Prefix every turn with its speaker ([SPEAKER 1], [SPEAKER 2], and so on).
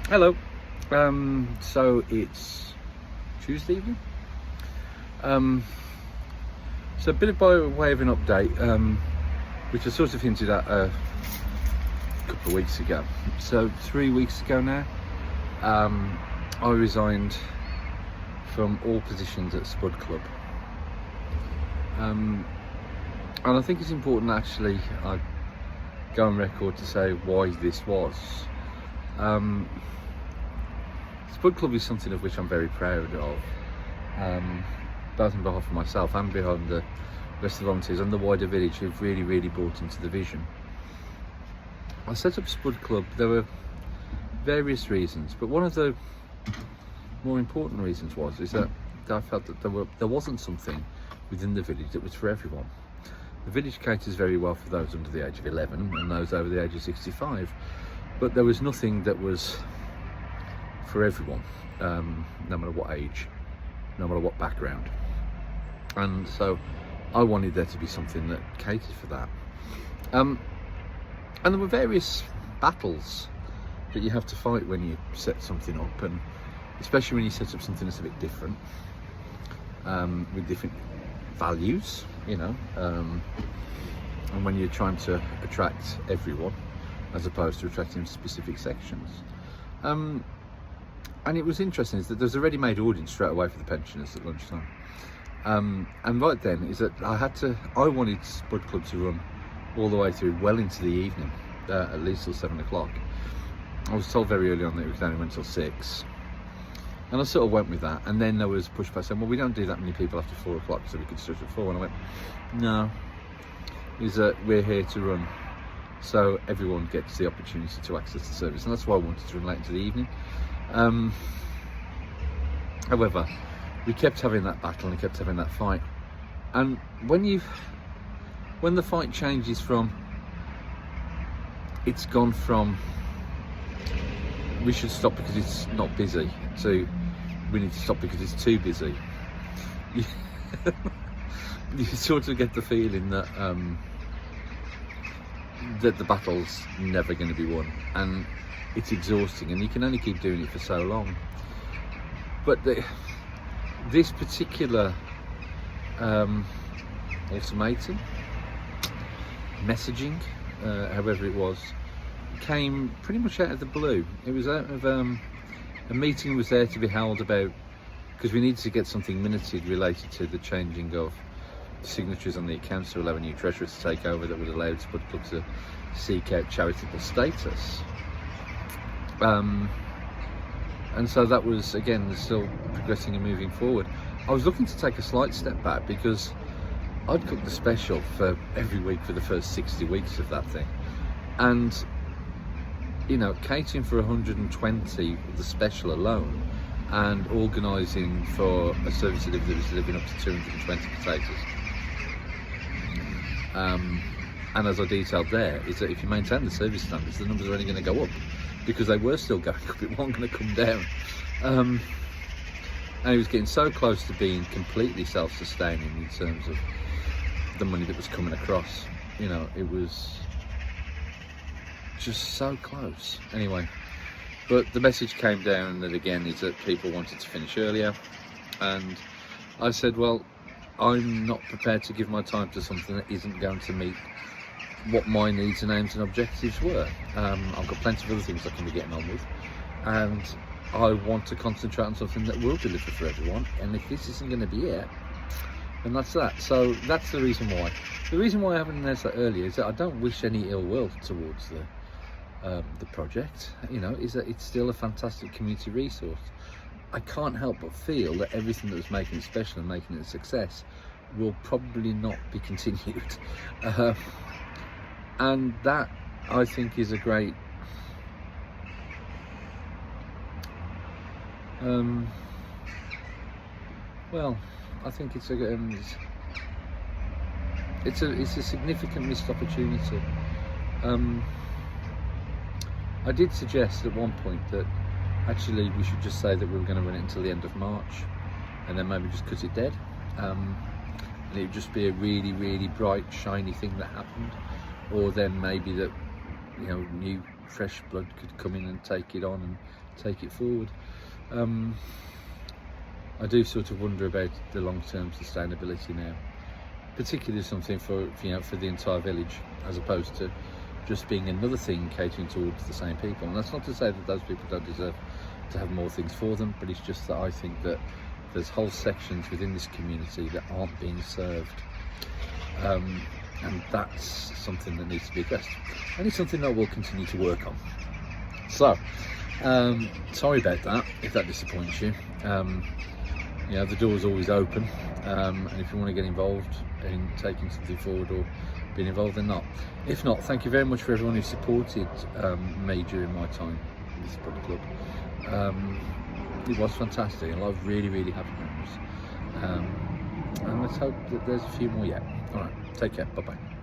[SPEAKER 1] Hello. So it's Tuesday evening. Um, so a bit of by way of an update, which I sort of hinted at a couple of weeks ago. So 3 weeks ago now, I resigned from all positions at Spud Club. And I think it's important actually I go on record to say why this was. Spud Club is something of which I'm very proud of, both on behalf of myself and behind the rest of the volunteers and the wider village who've really bought into the vision. I set up Spud Club, there were various reasons, but one of the more important reasons is that I felt that there wasn't something within the village that was for everyone. The village caters very well for those under the age of 11 and those over the age of 65, but there was nothing that was for everyone, no matter what age, no matter what background. And so I wanted there to be something that catered for that. And there were various battles that you have to fight when you set something up, and especially when you set up something that's a bit different, with different values, and when you're trying to attract everyone as opposed to attracting specific sections. And it was interesting is that there's a ready-made audience straight away for the pensioners at lunchtime. And right then is that I wanted Spud Club to run all the way through well into the evening, at least till 7 o'clock. I was told very early on that it was only went till 6. And I sort of went with that. And then there was pushback saying, well, we don't do that many people after 4 o'clock, so we could start at 4. And I went, no, is that we're here to run so everyone gets the opportunity to access the service. And that's why I wanted to run late into the evening. However, we kept having that battle and kept having that fight, and when the fight changes from it's gone from we should stop because it's not busy to we need to stop because it's too busy, you sort of get the feeling that that the battle's never going to be won, and it's exhausting, and you can only keep doing it for so long. But this particular ultimatum, messaging, however it was, came pretty much out of the blue. It was out of a meeting was there to be held about, because we needed to get something minuted related to the changing of signatories on the accounts to allow a new treasurer to take over that would allow Spud Club to seek out charitable status. And so that was, again, still progressing and moving forward. I was looking to take a slight step back because I'd cooked the special for every week for the first 60 weeks of that thing. And, catering for 120 of the special alone and organising for a service delivery that was delivering up to 220 potatoes. And as I detailed there, is that if you maintain the service standards, the numbers are only going to go up, because they were still going up, it wasn't going to come down. And it was getting so close to being completely self-sustaining in terms of the money that was coming across. It was just so close. Anyway, but the message came down that again is that people wanted to finish earlier, and I said, well, I'm not prepared to give my time to something that isn't going to meet what my needs and aims and objectives were. I've got plenty of other things I can be getting on with, and I want to concentrate on something that will deliver for everyone, and if this isn't going to be it, then that's that. So that's the reason why. The reason why I haven't announced that earlier is that I don't wish any ill will towards the project, is that it's still a fantastic community resource. I can't help but feel that everything that was making it special and making it a success will probably not be continued. And that, I think, is a great I think it's a significant missed opportunity. I did suggest at one point that actually we should just say that we were going to run it until the end of March, and then maybe just cut it dead, and it would just be a really bright shiny thing that happened, or then maybe that new fresh blood could come in and take it on and take it forward. I do sort of wonder about the long-term sustainability now, particularly something for the entire village, as opposed to just being another thing catering towards the same people. And that's not to say that those people don't deserve to have more things for them, but it's just that I think that there's whole sections within this community that aren't being served, and that's something that needs to be addressed, and it's something that we'll continue to work on. So sorry about that if that disappoints you. The door's always open, and if you want to get involved in taking something forward or being involved, then not. If not, thank you very much for everyone who supported me during my time with the Spud Club. It was fantastic, and a lot of really, really happy memories. And let's hope that there's a few more yet. All right, take care. Bye bye.